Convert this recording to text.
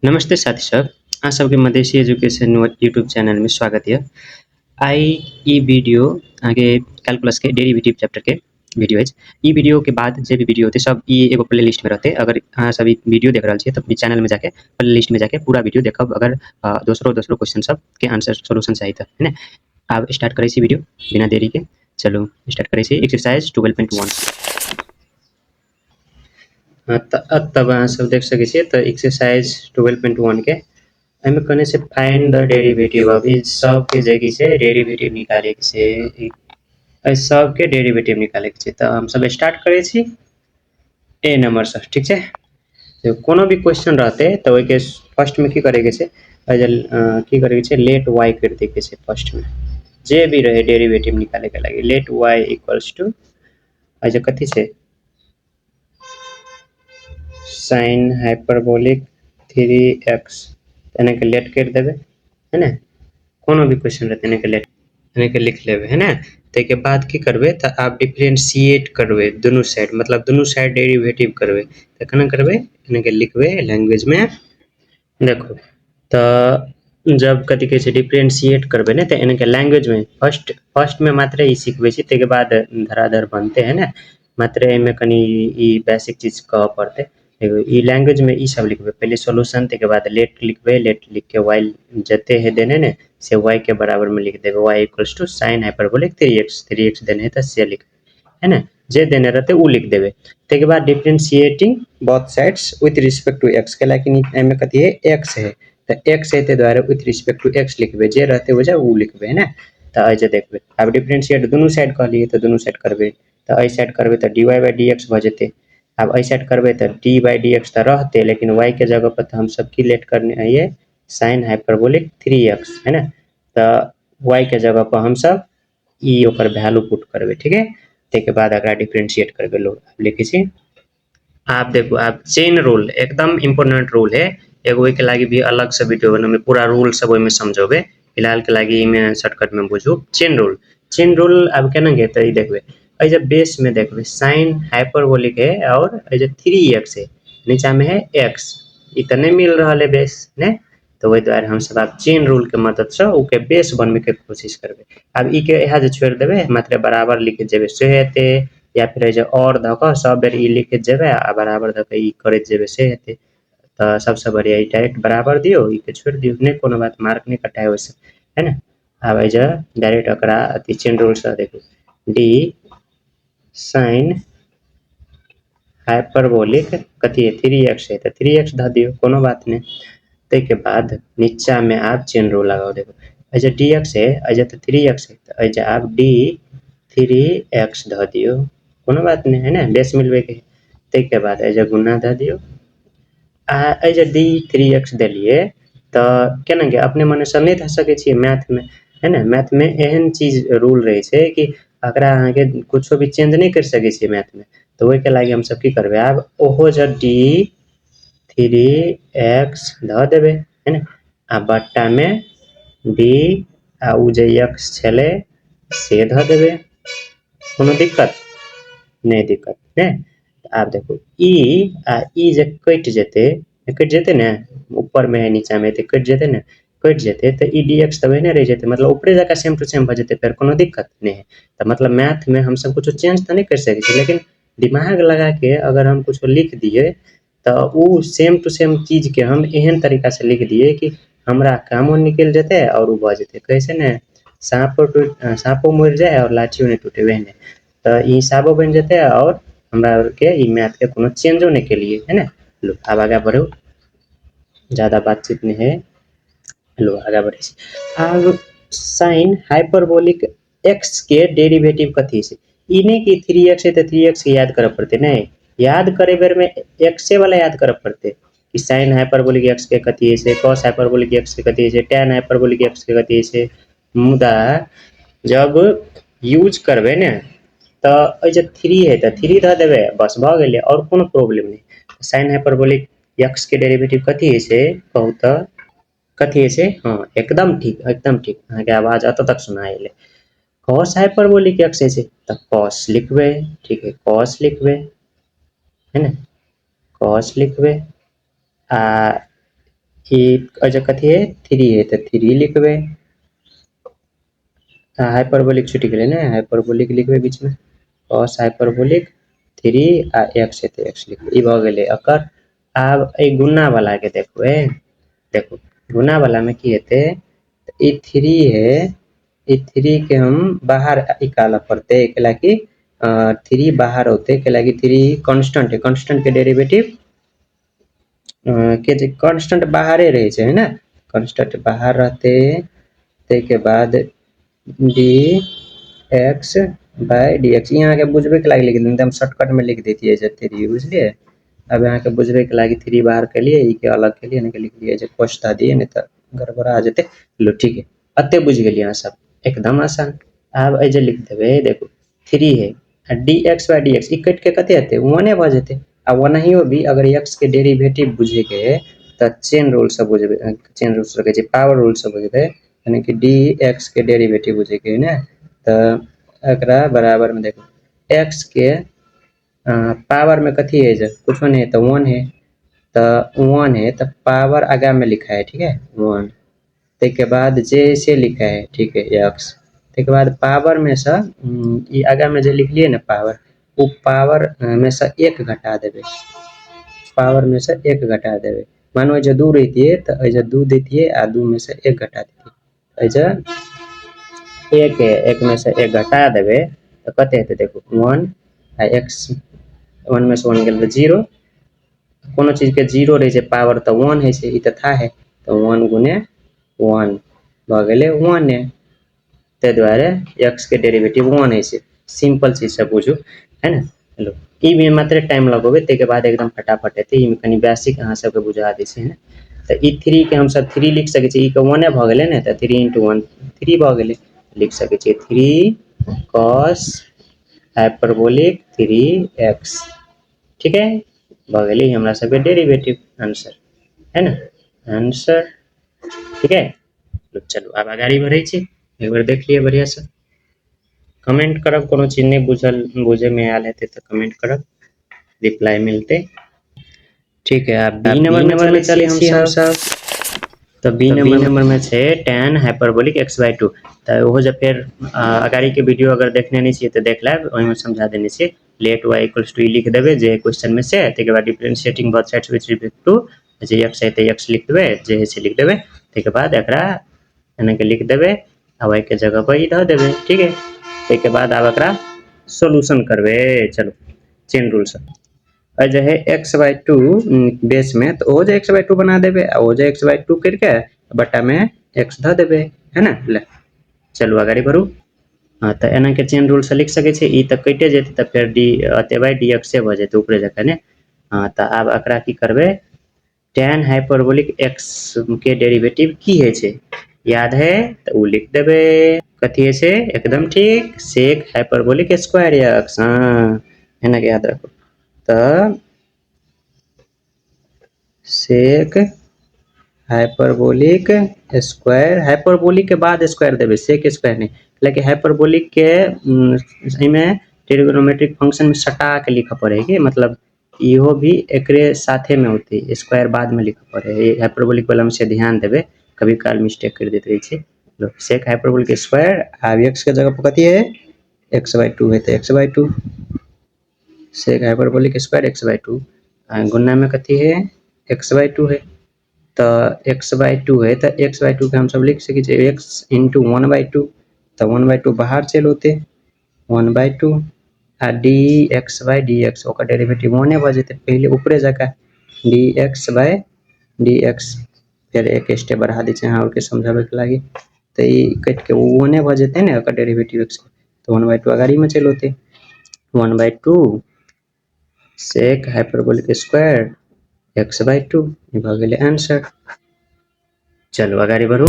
नमस्ते साथी सब, अहाँ सबके मधेसी एजुकेशन यूट्यूब चैनल में स्वागत है। आई ई वीडियो आगे कैलकुलस के डेरिवेटिव चैप्टर के वीडियो है। ई वीडियो के बाद जो भी वीडियो होते सब ई एगो प्ले लिस्ट में रहते। अगर अहाँ सब वीडियो देख रहा छे तो चैनल में जाके प्ले लिस्ट में जाके पूरा वीडियो देखब। अगर दोसरो क्वेश्चन सब के आंसर सोल्यूशन चाहिए तो है ना। अब स्टार्ट करे वीडियो बिना देरी के। चलो स्टार्ट करे एक्सरसाइज 12.1। तब अहाँ सब देख सके छिए तो एक्सरसाइज 12.1 के एमे कहने से फाइंड द डेरिवेटिव। अभी सब के जगह से डेरिवेटिव निकाले के से सब के डेरिवेटिव निकाले के छै। तो हम सब स्टार्ट करे छी ए नंबर से, ठीक है। तो कोनो भी क्वेश्चन रहते तो ओके फर्स्ट में की करे के छै, की करे के छै, लेट y कर दे के छै। फर्स्ट में जे भी रहे डेरिवेटिव निकाले के लगे लेट y इक्वल्स टू कथी छै, साइन हाइपरबोलिक 3x एने के लेट कर देवे है ना। कोनो भी क्वेश्चन रहते एने के लेट एने के लिख लेवे है ना। ते के बाद की करबे तो आप डिफरेंशिएट करबे दोनों साइड, मतलब दोनों साइड डेरिवेटिव करबे तो केना करबे, एने के लिखबे लैंग्वेज में। देखो तो जब कथी कहे छै डिफरेंशिएट करबे ने तो एने के लैंग्वेज में फर्स्ट में मात्र ई सीखबे छी, ते के बाद धराधर बनते है ना। मात्र एमे कनी ई बेसिक चीज कह पड़ते। ई लैंग्वेज में ई सब लिखबे, पहले सॉल्यूशन ते के बाद लेट लिखबे, लेट लिख के y जते है देने ने से y के बराबर में लिख देबे, y equals to sine hyperbolic 3x देने है तो से लिखबे है ना। जे देने रहते उ लिख देबे। ते के बाद differentiating both sides with respect to x के, लेकिन एमे कथी है x है तो x है ते द्वारा विथ रिस्पेक्ट टू x लिखबे, जे रहते वजह उ लिखबे है ना। तो ऐसे देखबे अब डिफरेंशिएट दोनों साइड कह लिए तो दोनों साइड करबे, तो ऐ साइड करबे तो dy by dx भ जेते। अब ऐ साइड करबे तो d by dx तो रहते, लेकिन y के जगह पर तो हम सब की लेट करने है ये साइन हाइपरबोलिक 3x है ना। तो y के जगह पर हम सब ई ओकर वैल्यू पुट करबे, ठीक है। ते के बाद अगर डिफरेंशिएट करबे लोग लिखे छी। आप देखो आप चेन रूल एकदम इम्पोर्टेंट रूल है एगो, के लागी भी अलग से वीडियो बनमे पूरा रूल सब में समझोबे। फिलहाल के लागी में शॉर्टकट में बुझू चेन रूल अब केना गे तो देखबे ऐ जब बेस में देखबे साइन हाइपरबोलिक है और ऐ जो 3x है नीचा में है x, इतने मिल रहा है बेस ने। तो वही द्वारा हम सब आप चेन रूल के मदद से ओके बेस बनवे के कोशिश करबे। अब ई के यहाँ जो छोड़ देबे मतलब बराबर लिख जेबे से हेते, या फिर जो और धक सब बेर ई लिख जेबे आ बराबर धक ई करत जेबे से हेते। तो सबसे बढ़िया ई डायरेक्ट बराबर दियो, ई के छोड़ दियो, ने कोनो बात मार्क नहीं कटाए वैसे है ना। अब ऐ जो डायरेक्ट एकरा अथी चेन रूल से देखो d साइन हाइपरबोलिक कथी है 3x है तो 3x ध दियो, कोनो बात नहीं। ते के बाद नीचा में आप चेन रूल लगाओ, देखो ऐ जो dx है ऐ जो 3x है तो ऐ जो आप d 3x ध दियो, कोनो बात नहीं है ना, बेस मिलबे के। ते के बाद ऐ जो गुना ध दियो ऐ जो d 3x देलिए तो केना के अपने मने सब नहीं ध सके छी मैथ में है ना। मैथ में एहन चीज रूल रहे छे कि अकरा अहाँ के कुछो भी चेंज नहीं कर सके छी मैथ में। तो वही के लागी हम सब की करबे अब ओहो जो d 3x ध देबे है ना, आ बट्टा में d आ उ जे x छले से ध देबे, कोनो दिक्कत नहीं दिक्कत ने। आप देखो ई आ ई जे कट जेते ने, ऊपर में है नीचा में तो कट जेते ने, कट जेते तो ई dx तब नहीं रह जेते, मतलब ऊपरे जगह सेम टू सेम भ जेते, फिर कोनो दिक्कत नहीं है। तो मतलब मैथ में हम सब कुछ चेंज तो नहीं कर सके, लेकिन दिमाग लगा के अगर हम कुछ लिख दिए तो उ सेम टू सेम चीज के हम एहन तरीका से लिख दिए कि हमरा कामो निकल जेते और उ भ जेते। कैसे ने साँपो मर जाए और लाठियों नहीं टूटे वहने, तो ई हिसाबो बन जेते और हमरा के ई मैथ के कोनो चेंजो नहीं के लिए है ना। लो अब आगे बढ़ो, ज़्यादा बातचीत नहीं है, लो आगे बढ़े। अब साइन हाइपरबोलिक x के डेरिवेटिव कथी से, ई नहीं कि 3x है तो 3x के याद करब पड़ते, नहीं याद करे बेर में x वाला याद करब पड़ते कि साइन हाइपरबोलिक x के कथी से, cos हाइपरबोलिक x के कथी से, tan हाइपरबोलिक x के कथी से। मुदा जब यूज करबे ने तो ऐ जो 3 है तो 3 ध देबे बस भ गेले, और कोनो प्रॉब्लम नहीं। साइन हाइपरबोलिक x के डेरिवेटिव कथी है से कहू तो कथी है से, हाँ एकदम ठीक एकदम ठीक, अहाँ के आवाज अत तक सुनाई ले। cos हाइपरबोलिक x है से तो cos लिखबे, ठीक है cos लिखबे है ना, cos लिखबे आ अजय कथी है 3 है तो 3 लिखबे। हाइपरबोलिक छूट गए ना, हाइपरबोलिक लिखबे बीच में cos हाइपरबोलिक 3 आ x है तो x लिखबे। ई भ गेले अकर। आब ए गुना वाला के देखो देखो गुना वाला में की हेते ई 3 है, ई 3 के हम बाहर निकाल पड़ते केला कि 3 बाहर होते केला कि 3 कांस्टेंट है, कांस्टेंट के डेरिवेटिव के कांस्टेंट बाहर रहे है ना, कांस्टेंट बाहर रहते ते के बाद dx बाय dx यहाँ के बुझबे के लागी लिख देते हम शॉर्टकट में लिख देती है जे 3 बुझलिए। अब यहाँ के बुझबे के लागी 3 बाहर के लिए ई के अलग के लिए लिख दिए जे कोष्ठा दिए नहीं तो गड़बड़ा जेते। लो ठीक है अते बुझ गेलिए यहाँ सब एकदम आसान। अब ए जे लिख देबे देखो 3 है dx बाय dx ई कट के कते हेते 1 भ जेते। आ ओनाहियो भी अगर x के डेरिवेटिव बुझे के त चेन रूल से बुझबे, चेन रूल से के पावर रूल से बुझबे यानी कि dx के डेरिवेटिव बुझे के ना तो एकरा बराबर में देखो x के पावर में कथी है जे कुछ नहीं है तो 1 है, तो 1 है तो पावर आगे में लिखा है ठीक है 1 ते के बाद जैसे लिखा है ठीक है x ते के बाद पावर में से ई आगे में जो लिख लिए ना पावर वो पावर में से 1 घटा देबे, पावर में से 1 घटा देबे। मानो जो 2 रहती है तो ऐसे 2 देती है आ 2 में से 1 घटा देती है ऐसे 1 है 1 में से 1 घटा देबे तो कते हेते देखो 1 आ x 1 में से 1 गेल 0, कोनो चीज के 0 रहे छै पावर तो 1 है से ई तो था है तो 1 गुने 1 भ गेले 1 है ते द्वारा x के डेरिवेटिव 1 है से सिंपल चीज से बुझू है ना। हेलो ई में मात्र टाइम लगोबे ते के बाद एकदम फटाफट हेते ई में कनी बेसिक अहाँ सब के बुझा दै छै है। तो ई 3 के हम सब 3 लिख सके छी, ई के 1 भ गेले ने तो 3 * 1 3 भ गेले लिख सके छी 3 cos हाइपरबोलिक 3x ठीक है भ गेले हमरा सब के डेरिवेटिव आंसर है ना, आंसर ठीक है। तो चलो अब आगाड़ी बढ़े छी एक बार देख लिए बढ़िया से कमेंट करब कोनो चीज नहीं बुझल बुझे में आयल हेते तो कमेंट करब रिप्लाई मिलते ठीक है। अब बी नंबर में चले हम सब तो बी नंबर में छे tan हाइपरबोलिक x/2 तो ओहो जब फिर अगाड़ी के वीडियो अगर देखने नहीं चाहिए तो देख लेब ओहि में समझा देने छी लेट y = e लिख देबे जे क्वेश्चन में से ते के बाद differentiating both sides with respect to जे x है तो x लिख देबे जे है से लिख देबे ते के बाद एकरा एना के लिख देबे आ y के जगह पर ई ध देबे ठीक है। ते के बाद अब एकरा सॉल्यूशन करबे चलो चेन रूल से जो है x/2 बेस में तो वो जो x/2 बना देबे आ वो जो x/2 करके बटा में x ध देबे है ना। ले चलो आगे बढ़ू हाँ तो एना के चेन रूल से लिख सके छी ई तो कटे जेते तो फिर d अते बाय dx हो जेते ऊपर जका ने। हाँ तो अब एकरा की करबे tan हाइपरबोलिक x के डेरिवेटिव की है छे याद है तो वो लिख देबे कथी है से एकदम ठीक sec हाइपरबोलिक स्क्वायर x हाँ है ना याद रखो तो सेक हाइपरबोलिक स्क्वायर हाइपरबोलिक के बाद स्क्वायर देबे सेक स्क्वायर नहीं लेकिन हाइपरबोलिक के में ट्रिग्नोमेट्रिक फंक्शन में सटा के लिख पड़ेगी मतलब इहो भी एकरे साथे में होती स्क्वायर बाद में लिख पड़े हाइपरबोलिक वाला में से ध्यान देबे कभी काल मिस्टेक कर देते रही छे। सेक हाइपरबोलिक स्क्वायर अब x के जगह पर कथी है x/2 है तो x/2 sec hyperbolic square x/2 गुना में कथी है x/2 है तो x/2 है तो x/2 के हम सब लिख सके x * 1/2 तो 1/2 बाहर चल होते 1/2 आ dx/dx ओकर डेरिवेटिव 1 भ जेते पहले ऊपरे जका dx/dx फिर एक स्टेप बढ़ा दी यहाँ और के समझावे के लागी तो ई कट के 1 भ जेते ने ओकर डेरिवेटिव x तो 1/2 आगाड़ी में चल होते 1/2 सेक हाइपरबोलिक स्क्वायर x/2 भ गेले आंसर। चलो आगे बढ़ू